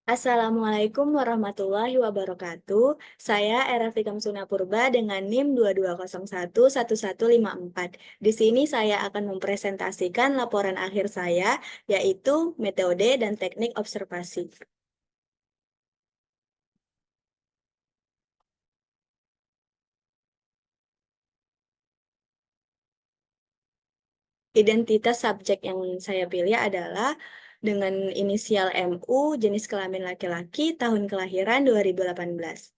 Assalamualaikum warahmatullahi wabarakatuh. Saya Era Fikam Sunapurba dengan NIM 22011154. Di sini saya akan mempresentasikan laporan akhir saya, yaitu metode dan teknik observasi. Identitas subjek yang saya pilih adalah dengan inisial MU, jenis kelamin laki-laki, tahun kelahiran 2018.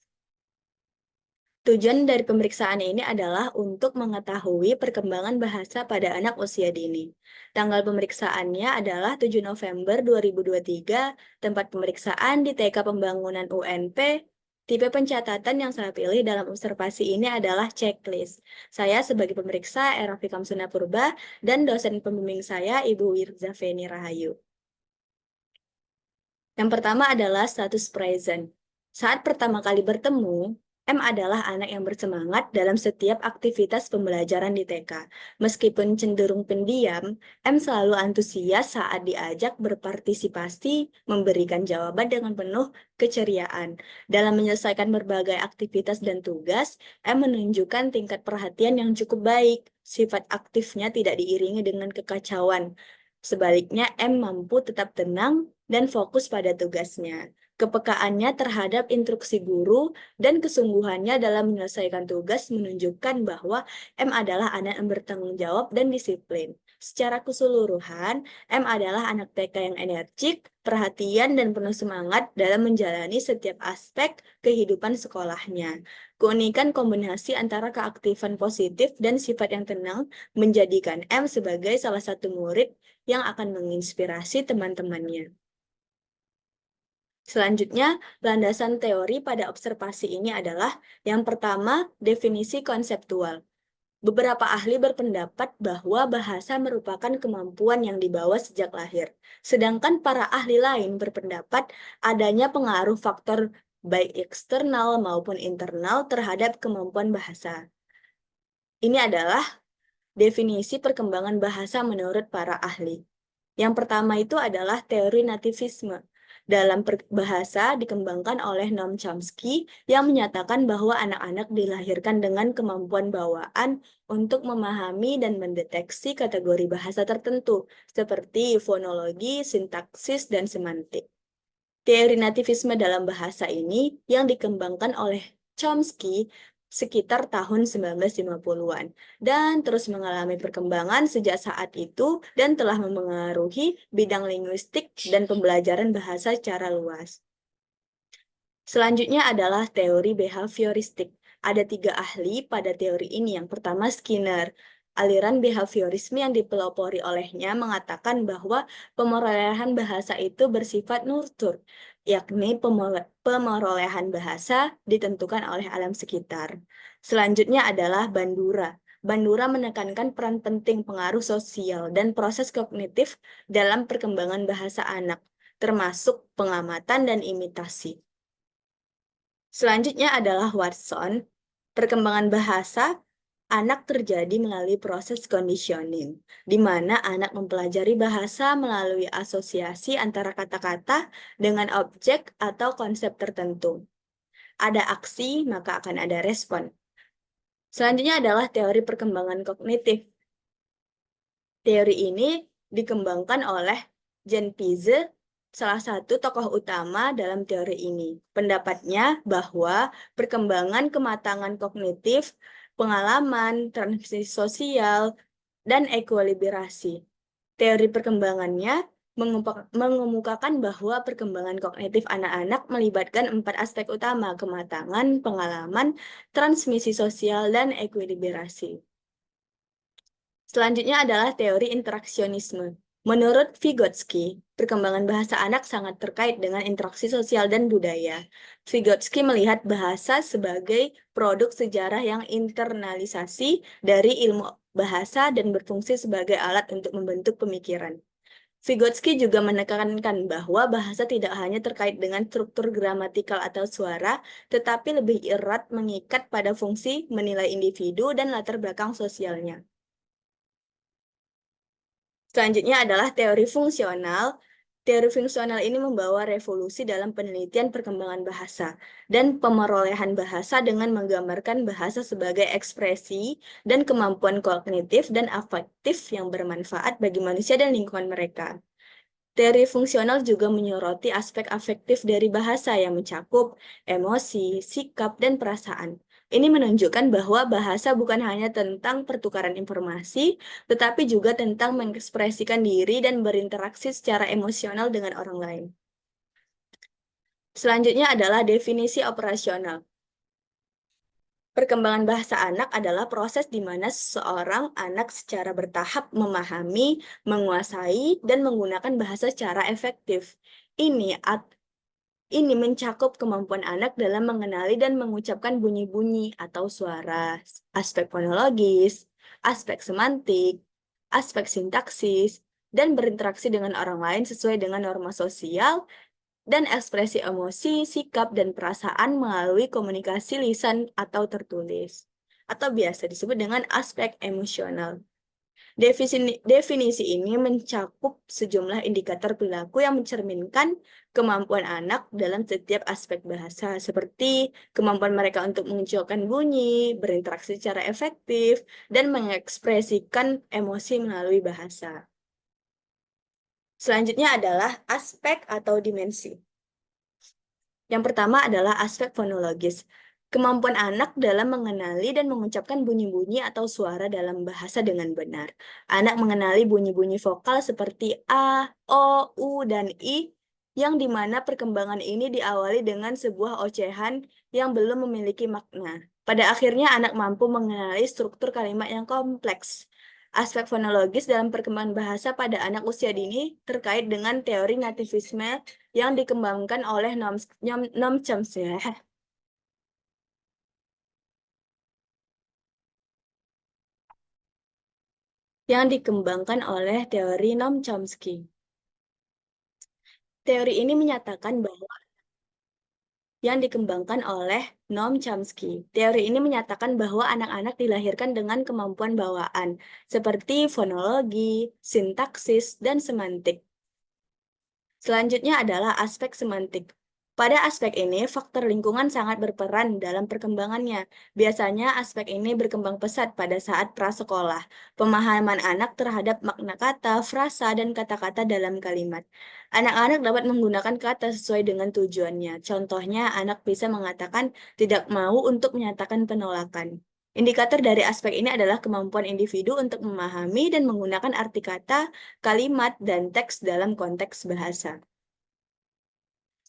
Tujuan dari pemeriksaan ini adalah untuk mengetahui perkembangan bahasa pada anak usia dini. Tanggal pemeriksaannya adalah 7 November 2023, tempat pemeriksaan di TK Pembangunan UNP. Tipe pencatatan yang saya pilih dalam observasi ini adalah checklist. Saya sebagai pemeriksa Era Fikam Sunapurba dan dosen pembimbing saya Ibu Wirza Feni Rahayu. Yang pertama adalah status present. Saat pertama kali bertemu, M adalah anak yang bersemangat dalam setiap aktivitas pembelajaran di TK. Meskipun cenderung pendiam, M selalu antusias saat diajak berpartisipasi, memberikan jawaban dengan penuh keceriaan. Dalam menyelesaikan berbagai aktivitas dan tugas, M menunjukkan tingkat perhatian yang cukup baik. Sifat aktifnya tidak diiringi dengan kekacauan. Sebaliknya, M mampu tetap tenang dan fokus pada tugasnya. Kepekaannya terhadap instruksi guru dan kesungguhannya dalam menyelesaikan tugas menunjukkan bahwa M adalah anak yang bertanggung jawab dan disiplin. Secara keseluruhan, M adalah anak TK yang energik, perhatian, dan penuh semangat dalam menjalani setiap aspek kehidupan sekolahnya. Keunikan kombinasi antara keaktifan positif dan sifat yang tenang menjadikan M sebagai salah satu murid yang akan menginspirasi teman-temannya. Selanjutnya, landasan teori pada observasi ini adalah yang pertama, definisi konseptual. Beberapa ahli berpendapat bahwa bahasa merupakan kemampuan yang dibawa sejak lahir, sedangkan para ahli lain berpendapat adanya pengaruh faktor baik eksternal maupun internal terhadap kemampuan bahasa. Ini adalah definisi perkembangan bahasa menurut para ahli. Yang pertama itu adalah teori nativisme. Dalam bahasa dikembangkan oleh Noam Chomsky yang menyatakan bahwa anak-anak dilahirkan dengan kemampuan bawaan untuk memahami dan mendeteksi kategori bahasa tertentu, seperti fonologi, sintaksis, dan semantik. Teori nativisme dalam bahasa ini yang dikembangkan oleh Chomsky sekitar tahun 1950-an dan terus mengalami perkembangan sejak saat itu dan telah memengaruhi bidang linguistik dan pembelajaran bahasa secara luas. Selanjutnya adalah teori behavioristik. Ada 3 ahli pada teori ini. Yang pertama Skinner. Aliran behaviorisme yang dipelopori olehnya mengatakan bahwa pemerolehan bahasa itu bersifat nurtur, yakni pemerolehan bahasa ditentukan oleh alam sekitar. Selanjutnya adalah Bandura. Bandura menekankan peran penting pengaruh sosial dan proses kognitif dalam perkembangan bahasa anak, termasuk pengamatan dan imitasi. Selanjutnya adalah Watson. Perkembangan bahasa anak terjadi melalui proses conditioning, di mana anak mempelajari bahasa melalui asosiasi antara kata-kata dengan objek atau konsep tertentu. Ada aksi, maka akan ada respon. Selanjutnya adalah teori perkembangan kognitif. Teori ini dikembangkan oleh Jean Piaget, salah satu tokoh utama dalam teori ini. Pendapatnya bahwa perkembangan kematangan kognitif, pengalaman, transmisi sosial, dan ekuilibrasi. Teori perkembangannya mengemukakan bahwa perkembangan kognitif anak-anak melibatkan 4 aspek utama: kematangan, pengalaman, transmisi sosial, dan ekuilibrasi. Selanjutnya adalah teori interaksionisme. Menurut Vygotsky, perkembangan bahasa anak sangat terkait dengan interaksi sosial dan budaya. Vygotsky melihat bahasa sebagai produk sejarah yang internalisasi dari ilmu bahasa dan berfungsi sebagai alat untuk membentuk pemikiran. Vygotsky juga menekankan bahwa bahasa tidak hanya terkait dengan struktur gramatikal atau suara, tetapi lebih erat mengikat pada fungsi menilai individu dan latar belakang sosialnya. Selanjutnya adalah teori fungsional. Teori fungsional ini membawa revolusi dalam penelitian perkembangan bahasa dan pemerolehan bahasa dengan menggambarkan bahasa sebagai ekspresi dan kemampuan kognitif dan afektif yang bermanfaat bagi manusia dan lingkungan mereka. Teori fungsional juga menyoroti aspek afektif dari bahasa yang mencakup emosi, sikap, dan perasaan. Ini menunjukkan bahwa bahasa bukan hanya tentang pertukaran informasi, tetapi juga tentang mengekspresikan diri dan berinteraksi secara emosional dengan orang lain. Selanjutnya adalah definisi operasional. Perkembangan bahasa anak adalah proses di mana seorang anak secara bertahap memahami, menguasai, dan menggunakan bahasa secara efektif. Ini ini mencakup kemampuan anak dalam mengenali dan mengucapkan bunyi-bunyi atau suara, aspek fonologis, aspek semantik, aspek sintaksis, dan berinteraksi dengan orang lain sesuai dengan norma sosial dan ekspresi emosi, sikap, dan perasaan melalui komunikasi lisan atau tertulis, atau biasa disebut dengan aspek emosional. Definisi ini mencakup sejumlah indikator perilaku yang mencerminkan kemampuan anak dalam setiap aspek bahasa, seperti kemampuan mereka untuk mengucapkan bunyi, berinteraksi secara efektif, dan mengekspresikan emosi melalui bahasa. Selanjutnya adalah aspek atau dimensi. Yang pertama adalah aspek fonologis. Kemampuan anak dalam mengenali dan mengucapkan bunyi-bunyi atau suara dalam bahasa dengan benar. Anak mengenali bunyi-bunyi vokal seperti A, O, U, dan I, yang dimana perkembangan ini diawali dengan sebuah ocehan yang belum memiliki makna. Pada akhirnya anak mampu mengenali struktur kalimat yang kompleks. Aspek fonologis dalam perkembangan bahasa pada anak usia dini terkait dengan teori nativisme yang dikembangkan oleh Noam Chomsky. Yang dikembangkan oleh teori Noam Chomsky. Teori ini menyatakan bahwa yang dikembangkan oleh Noam Chomsky. Teori ini menyatakan bahwa anak-anak dilahirkan dengan kemampuan bawaan, seperti fonologi, sintaksis, dan semantik. Selanjutnya adalah aspek semantik. Pada aspek ini, faktor lingkungan sangat berperan dalam perkembangannya. Biasanya aspek ini berkembang pesat pada saat prasekolah. Pemahaman anak terhadap makna kata, frasa, dan kata-kata dalam kalimat. Anak-anak dapat menggunakan kata sesuai dengan tujuannya. Contohnya, anak bisa mengatakan tidak mau untuk menyatakan penolakan. Indikator dari aspek ini adalah kemampuan individu untuk memahami dan menggunakan arti kata, kalimat, dan teks dalam konteks bahasa.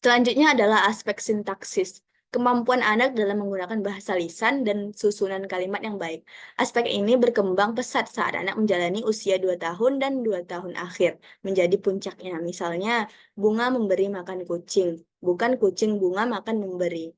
Selanjutnya adalah aspek sintaksis. Kemampuan anak dalam menggunakan bahasa lisan dan susunan kalimat yang baik. Aspek ini berkembang pesat saat anak menjalani usia 2 tahun dan 2 tahun akhir, menjadi puncaknya. Misalnya, bunga memberi makan kucing, bukan kucing bunga makan memberi.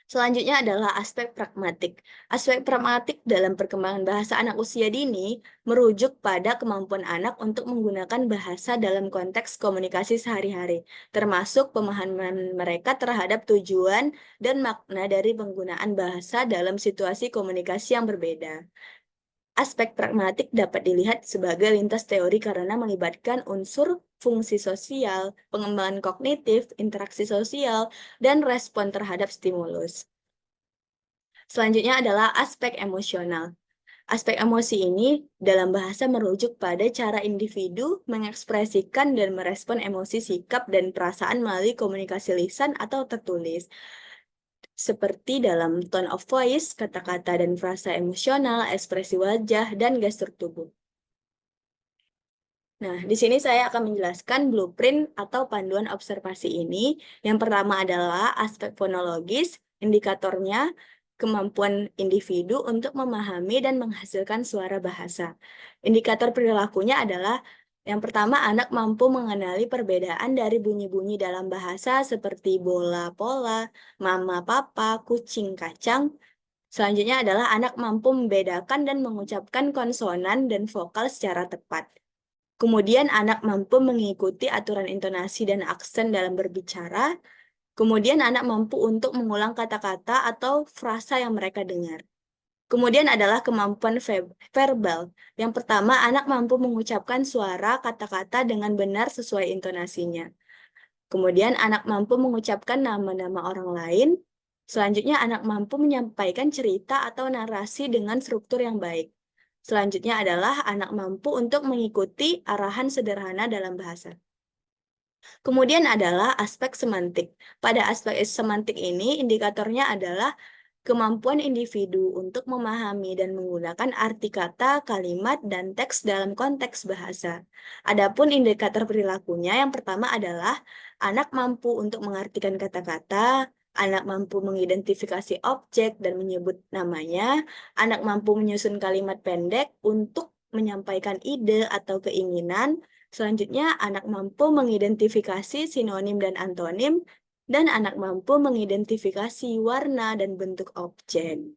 Selanjutnya adalah aspek pragmatik. Aspek pragmatik dalam perkembangan bahasa anak usia dini merujuk pada kemampuan anak untuk menggunakan bahasa dalam konteks komunikasi sehari-hari, termasuk pemahaman mereka terhadap tujuan dan makna dari penggunaan bahasa dalam situasi komunikasi yang berbeda. Aspek pragmatik dapat dilihat sebagai lintas teori karena melibatkan unsur fungsi sosial, pengembangan kognitif, interaksi sosial, dan respon terhadap stimulus. Selanjutnya adalah aspek emosional. Aspek emosi ini dalam bahasa merujuk pada cara individu mengekspresikan dan merespon emosi, sikap, dan perasaan melalui komunikasi lisan atau tertulis. Seperti dalam tone of voice, kata-kata dan frasa emosional, ekspresi wajah, dan gestur tubuh. Nah, di sini saya akan menjelaskan blueprint atau panduan observasi ini. Yang pertama adalah aspek fonologis, indikatornya kemampuan individu untuk memahami dan menghasilkan suara bahasa. Indikator perilakunya adalah yang pertama, anak mampu mengenali perbedaan dari bunyi-bunyi dalam bahasa seperti bola, pola, mama, papa, kucing, kacang. Selanjutnya adalah anak mampu membedakan dan mengucapkan konsonan dan vokal secara tepat. Kemudian anak mampu mengikuti aturan intonasi dan aksen dalam berbicara. Kemudian anak mampu untuk mengulang kata-kata atau frasa yang mereka dengar. Kemudian adalah kemampuan verbal. Yang pertama, anak mampu mengucapkan suara kata-kata dengan benar sesuai intonasinya. Kemudian anak mampu mengucapkan nama-nama orang lain. Selanjutnya anak mampu menyampaikan cerita atau narasi dengan struktur yang baik. Selanjutnya adalah anak mampu untuk mengikuti arahan sederhana dalam bahasa. Kemudian adalah aspek semantik. Pada aspek semantik ini, indikatornya adalah kemampuan individu untuk memahami dan menggunakan arti kata, kalimat, dan teks dalam konteks bahasa. Adapun indikator perilakunya, yang pertama adalah anak mampu untuk mengartikan kata-kata, anak mampu mengidentifikasi objek dan menyebut namanya, anak mampu menyusun kalimat pendek untuk menyampaikan ide atau keinginan. Selanjutnya, anak mampu mengidentifikasi sinonim dan antonim, dan anak mampu mengidentifikasi warna dan bentuk objek.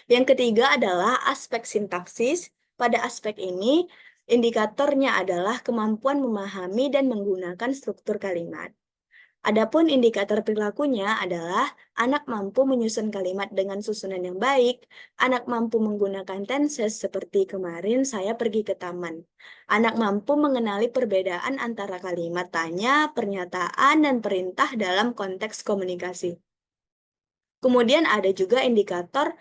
Yang ketiga adalah aspek sintaksis. Pada aspek ini, indikatornya adalah kemampuan memahami dan menggunakan struktur kalimat. Adapun indikator perilakunya adalah anak mampu menyusun kalimat dengan susunan yang baik, anak mampu menggunakan tenses seperti kemarin saya pergi ke taman. Anak mampu mengenali perbedaan antara kalimat tanya, pernyataan, dan perintah dalam konteks komunikasi. Kemudian ada juga indikator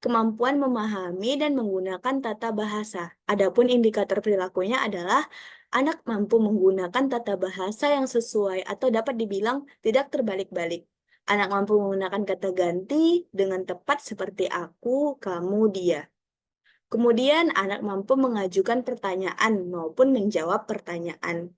kemampuan memahami dan menggunakan tata bahasa. Adapun indikator perilakunya adalah anak mampu menggunakan tata bahasa yang sesuai atau dapat dibilang tidak terbalik-balik. Anak mampu menggunakan kata ganti dengan tepat seperti aku, kamu, dia. Kemudian anak mampu mengajukan pertanyaan maupun menjawab pertanyaan.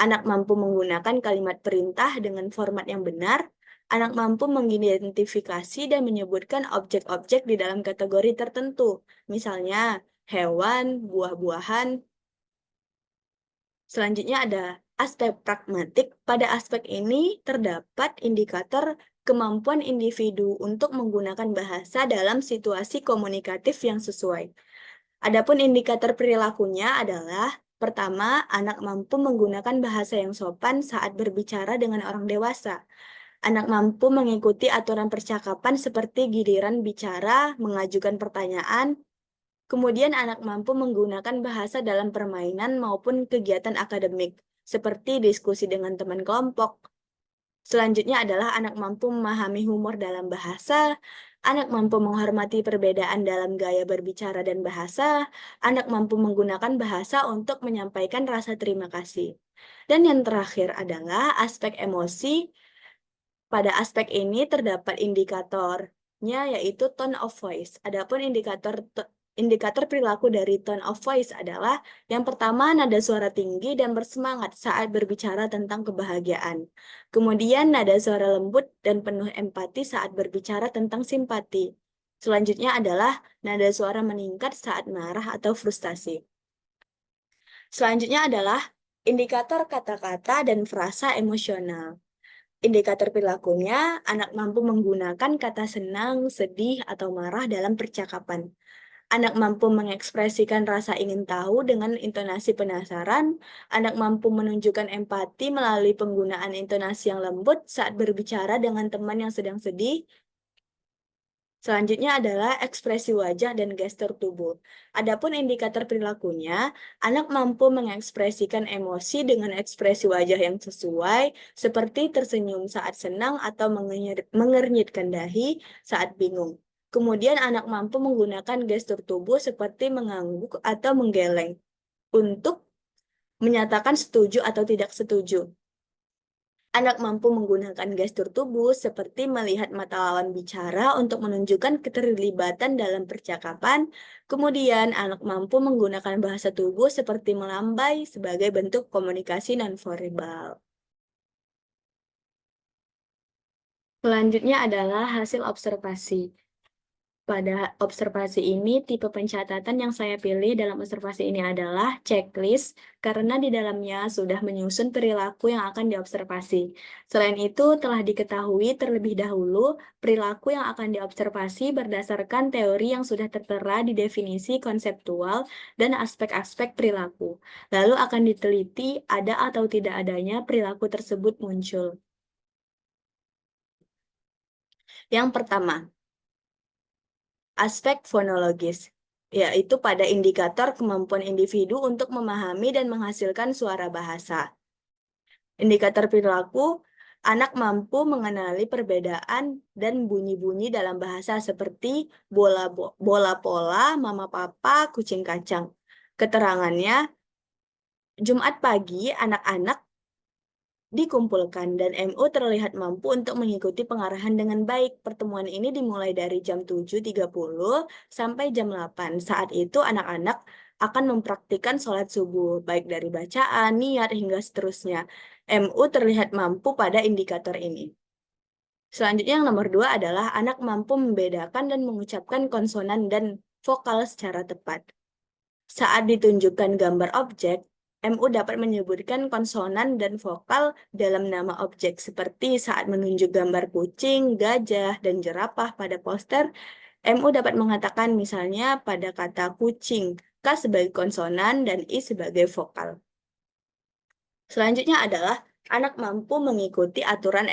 Anak mampu menggunakan kalimat perintah dengan format yang benar. Anak mampu mengidentifikasi dan menyebutkan objek-objek di dalam kategori tertentu, misalnya hewan, buah-buahan. Selanjutnya ada aspek pragmatik. Pada aspek ini terdapat indikator kemampuan individu untuk menggunakan bahasa dalam situasi komunikatif yang sesuai. Adapun indikator perilakunya adalah pertama, anak mampu menggunakan bahasa yang sopan saat berbicara dengan orang dewasa. Anak mampu mengikuti aturan percakapan seperti giliran bicara, mengajukan pertanyaan. Kemudian anak mampu menggunakan bahasa dalam permainan maupun kegiatan akademik, seperti diskusi dengan teman kelompok. Selanjutnya adalah anak mampu memahami humor dalam bahasa, anak mampu menghormati perbedaan dalam gaya berbicara dan bahasa, anak mampu menggunakan bahasa untuk menyampaikan rasa terima kasih. Dan yang terakhir adalah aspek emosi. Pada aspek ini terdapat indikatornya yaitu tone of voice. Adapun indikator perilaku dari tone of voice adalah yang pertama nada suara tinggi dan bersemangat saat berbicara tentang kebahagiaan. Kemudian nada suara lembut dan penuh empati saat berbicara tentang simpati. Selanjutnya adalah nada suara meningkat saat marah atau frustasi. Selanjutnya adalah indikator kata-kata dan frasa emosional. Indikator perilakunya, anak mampu menggunakan kata senang, sedih, atau marah dalam percakapan. Anak mampu mengekspresikan rasa ingin tahu dengan intonasi penasaran. Anak mampu menunjukkan empati melalui penggunaan intonasi yang lembut saat berbicara dengan teman yang sedang sedih. Selanjutnya adalah ekspresi wajah dan gestur tubuh. Adapun indikator perilakunya, anak mampu mengekspresikan emosi dengan ekspresi wajah yang sesuai, seperti tersenyum saat senang atau mengernyitkan dahi saat bingung. Kemudian anak mampu menggunakan gestur tubuh seperti mengangguk atau menggeleng untuk menyatakan setuju atau tidak setuju. Anak mampu menggunakan gestur tubuh seperti melihat mata lawan bicara untuk menunjukkan keterlibatan dalam percakapan. Kemudian, anak mampu menggunakan bahasa tubuh seperti melambai sebagai bentuk komunikasi nonverbal. Selanjutnya adalah hasil observasi. Pada observasi ini, tipe pencatatan yang saya pilih dalam observasi ini adalah checklist, karena di dalamnya sudah menyusun perilaku yang akan diobservasi. Selain itu, telah diketahui terlebih dahulu perilaku yang akan diobservasi berdasarkan teori yang sudah tertera di definisi konseptual dan aspek-aspek perilaku. Lalu akan diteliti ada atau tidak adanya perilaku tersebut muncul. Yang pertama, aspek fonologis, yaitu pada indikator kemampuan individu untuk memahami dan menghasilkan suara bahasa. Indikator perilaku, anak mampu mengenali perbedaan dan bunyi-bunyi dalam bahasa seperti bola pola, mama papa, kucing kacang. Keterangannya, Jumat pagi anak-anak dikumpulkan dan MU terlihat mampu untuk mengikuti pengarahan dengan baik. Pertemuan ini dimulai dari jam 7.30 sampai jam 8. Saat itu anak-anak akan mempraktikkan sholat subuh, baik dari bacaan, niat, hingga seterusnya. MU terlihat mampu pada indikator ini. Selanjutnya yang nomor 2 adalah anak mampu membedakan dan mengucapkan konsonan dan vokal secara tepat. Saat ditunjukkan gambar objek, MU dapat menyebutkan konsonan dan vokal dalam nama objek, seperti saat menunjuk gambar kucing, gajah, dan jerapah pada poster. MU dapat mengatakan misalnya pada kata kucing, K sebagai konsonan dan I sebagai vokal. Selanjutnya adalah anak mampu mengikuti aturan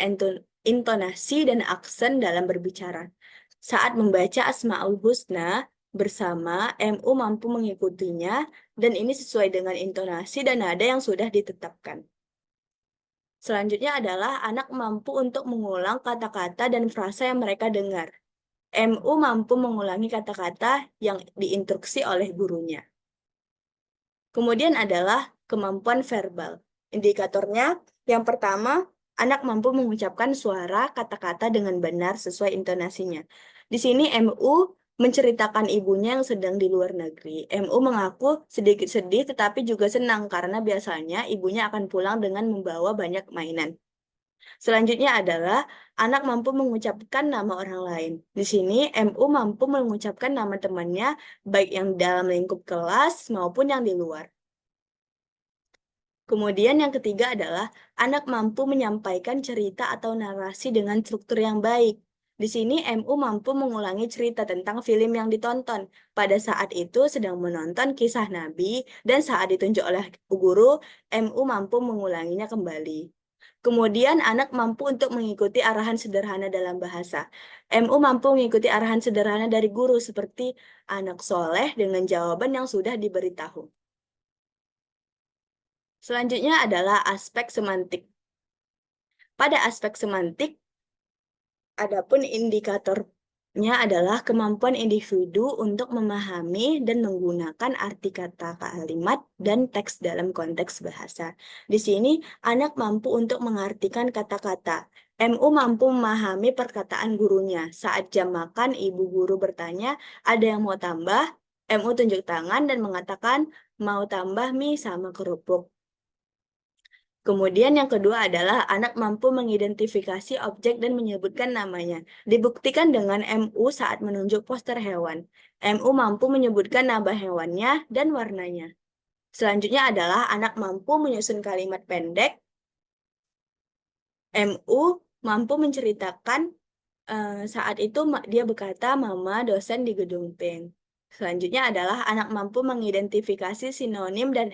intonasi dan aksen dalam berbicara. Saat membaca Asmaul Husna bersama, MU mampu mengikutinya dan ini sesuai dengan intonasi dan nada yang sudah ditetapkan. Selanjutnya adalah anak mampu untuk mengulang kata-kata dan frasa yang mereka dengar. MU mampu mengulangi kata-kata yang diinstruksi oleh gurunya. Kemudian adalah kemampuan verbal. Indikatornya, yang pertama, anak mampu mengucapkan suara kata-kata dengan benar sesuai intonasinya. Di sini MU menceritakan ibunya yang sedang di luar negeri. MU mengaku sedikit sedih tetapi juga senang karena biasanya ibunya akan pulang dengan membawa banyak mainan. Selanjutnya adalah anak mampu mengucapkan nama orang lain. Di sini MU mampu mengucapkan nama temannya baik yang dalam lingkup kelas maupun yang di luar. Kemudian yang ketiga adalah anak mampu menyampaikan cerita atau narasi dengan struktur yang baik. Di sini MU mampu mengulangi cerita tentang film yang ditonton. Pada saat itu sedang menonton kisah Nabi dan saat ditunjuk oleh guru, MU mampu mengulanginya kembali. Kemudian anak mampu untuk mengikuti arahan sederhana dalam bahasa. MU mampu mengikuti arahan sederhana dari guru seperti anak soleh dengan jawaban yang sudah diberitahu. Selanjutnya adalah aspek semantik. Pada aspek semantik, adapun indikatornya adalah kemampuan individu untuk memahami dan menggunakan arti kata kalimat dan teks dalam konteks bahasa. Di sini, anak mampu untuk mengartikan kata-kata. MU mampu memahami perkataan gurunya. Saat jam makan, ibu guru bertanya, ada yang mau tambah? MU tunjuk tangan dan mengatakan, mau tambah mie sama kerupuk. Kemudian yang kedua adalah anak mampu mengidentifikasi objek dan menyebutkan namanya. Dibuktikan dengan MU saat menunjuk poster hewan. MU mampu menyebutkan nama hewannya dan warnanya. Selanjutnya adalah anak mampu menyusun kalimat pendek. MU mampu menceritakan saat itu dia berkata, Mama dosen di gedung pink. Selanjutnya adalah anak mampu mengidentifikasi sinonim dan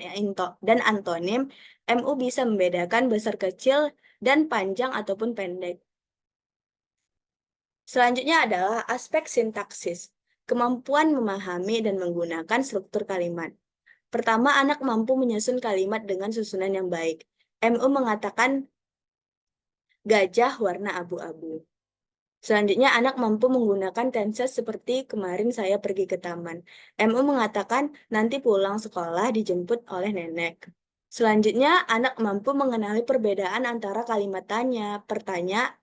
antonim. MU bisa membedakan besar kecil dan panjang ataupun pendek. Selanjutnya adalah aspek sintaksis. Kemampuan memahami dan menggunakan struktur kalimat. Pertama, anak mampu menyusun kalimat dengan susunan yang baik. MU mengatakan gajah warna abu-abu. Selanjutnya, anak mampu menggunakan tenses seperti kemarin saya pergi ke taman. MU mengatakan nanti pulang sekolah dijemput oleh nenek. Selanjutnya, anak mampu mengenali perbedaan antara kalimat tanya,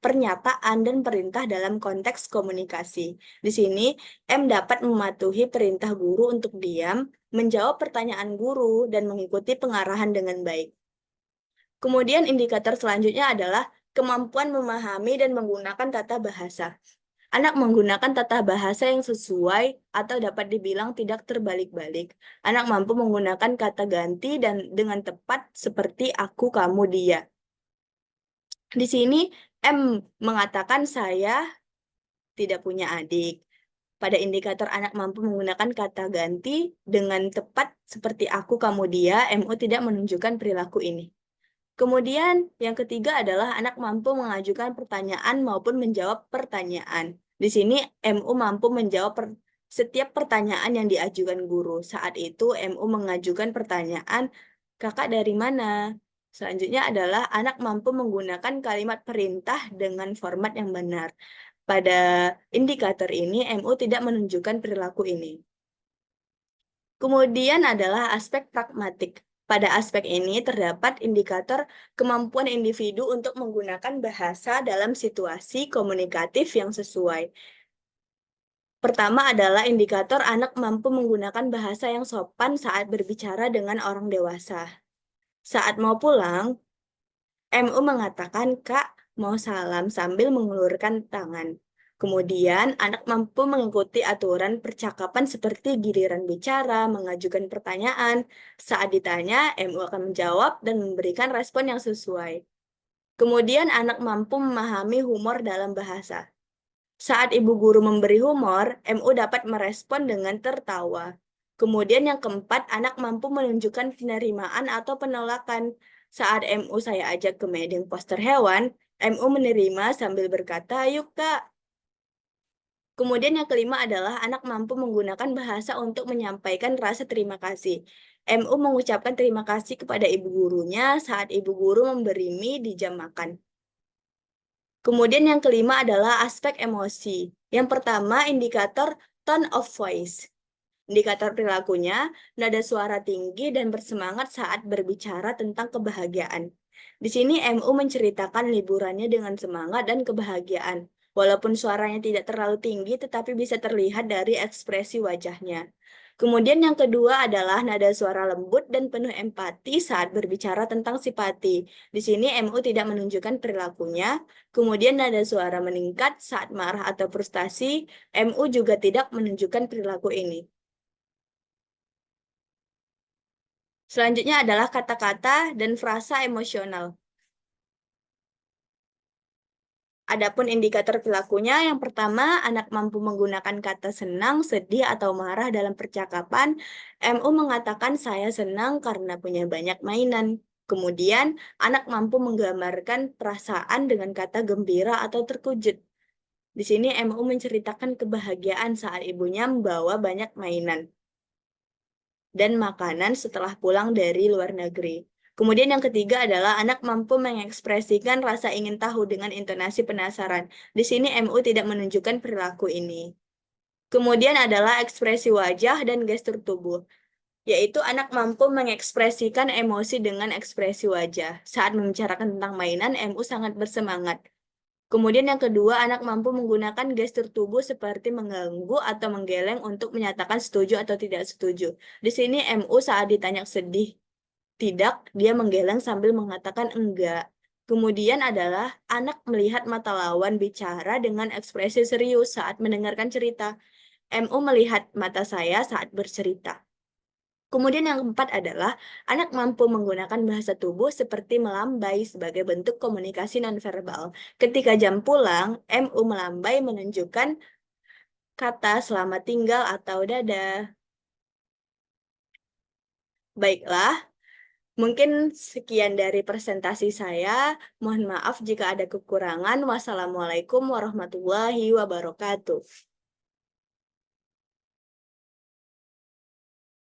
pernyataan, dan perintah dalam konteks komunikasi. Di sini, M dapat mematuhi perintah guru untuk diam, menjawab pertanyaan guru, dan mengikuti pengarahan dengan baik. Kemudian indikator selanjutnya adalah kemampuan memahami dan menggunakan tata bahasa. Anak menggunakan tata bahasa yang sesuai atau dapat dibilang tidak terbalik-balik. Anak mampu menggunakan kata ganti dan dengan tepat seperti aku, kamu, dia. Di sini M mengatakan saya tidak punya adik. Pada indikator anak mampu menggunakan kata ganti dengan tepat seperti aku, kamu, dia, MU tidak menunjukkan perilaku ini. Kemudian yang ketiga adalah anak mampu mengajukan pertanyaan maupun menjawab pertanyaan. Di sini MU mampu menjawab setiap pertanyaan yang diajukan guru. Saat itu MU mengajukan pertanyaan, "Kakak dari mana?" Selanjutnya adalah anak mampu menggunakan kalimat perintah dengan format yang benar. Pada indikator ini, MU tidak menunjukkan perilaku ini. Kemudian adalah aspek pragmatik. Pada aspek ini terdapat indikator kemampuan individu untuk menggunakan bahasa dalam situasi komunikatif yang sesuai. Pertama adalah indikator anak mampu menggunakan bahasa yang sopan saat berbicara dengan orang dewasa. Saat mau pulang, MU mengatakan, "Kak, mau salam," sambil mengulurkan tangan. Kemudian, anak mampu mengikuti aturan percakapan seperti giliran bicara, mengajukan pertanyaan. Saat ditanya, MU akan menjawab dan memberikan respon yang sesuai. Kemudian, anak mampu memahami humor dalam bahasa. Saat ibu guru memberi humor, MU dapat merespon dengan tertawa. Kemudian yang keempat, anak mampu menunjukkan penerimaan atau penolakan. Saat MU saya ajak ke meeting poster hewan, MU menerima sambil berkata, "Yuk Kak." Kemudian yang kelima adalah anak mampu menggunakan bahasa untuk menyampaikan rasa terima kasih. MU mengucapkan terima kasih kepada ibu gurunya saat ibu guru memberi mie di jam makan. Kemudian yang kelima adalah aspek emosi. Yang pertama, indikator tone of voice. Indikator perilakunya, nada suara tinggi dan bersemangat saat berbicara tentang kebahagiaan. Di sini MU menceritakan liburannya dengan semangat dan kebahagiaan. Walaupun suaranya tidak terlalu tinggi, tetapi bisa terlihat dari ekspresi wajahnya. Kemudian yang kedua adalah nada suara lembut dan penuh empati saat berbicara tentang simpati. Di sini MU tidak menunjukkan perilakunya. Kemudian nada suara meningkat saat marah atau frustasi. MU juga tidak menunjukkan perilaku ini. Selanjutnya adalah kata-kata dan frasa emosional. Adapun indikator perilakunya, yang pertama, anak mampu menggunakan kata senang, sedih, atau marah dalam percakapan. MU mengatakan, "Saya senang karena punya banyak mainan." Kemudian, anak mampu menggambarkan perasaan dengan kata gembira atau terkejut. Di sini MU menceritakan kebahagiaan saat ibunya membawa banyak mainan dan makanan setelah pulang dari luar negeri. Kemudian yang ketiga adalah anak mampu mengekspresikan rasa ingin tahu dengan intonasi penasaran. Di sini MU tidak menunjukkan perilaku ini. Kemudian adalah ekspresi wajah dan gestur tubuh, yaitu anak mampu mengekspresikan emosi dengan ekspresi wajah. Saat membicarakan tentang mainan, MU sangat bersemangat. Kemudian yang kedua, anak mampu menggunakan gestur tubuh seperti mengganggu atau menggeleng untuk menyatakan setuju atau tidak setuju. Di sini MU saat ditanya sedih, tidak, dia menggeleng sambil mengatakan enggak. Kemudian adalah anak melihat mata lawan bicara dengan ekspresi serius saat mendengarkan cerita. MU melihat mata saya saat bercerita. Kemudian yang keempat adalah anak mampu menggunakan bahasa tubuh seperti melambai sebagai bentuk komunikasi nonverbal. Ketika jam pulang, MU melambai menunjukkan kata selamat tinggal atau dadah. Baiklah, mungkin sekian dari presentasi saya. Mohon maaf jika ada kekurangan. Wassalamualaikum warahmatullahi wabarakatuh.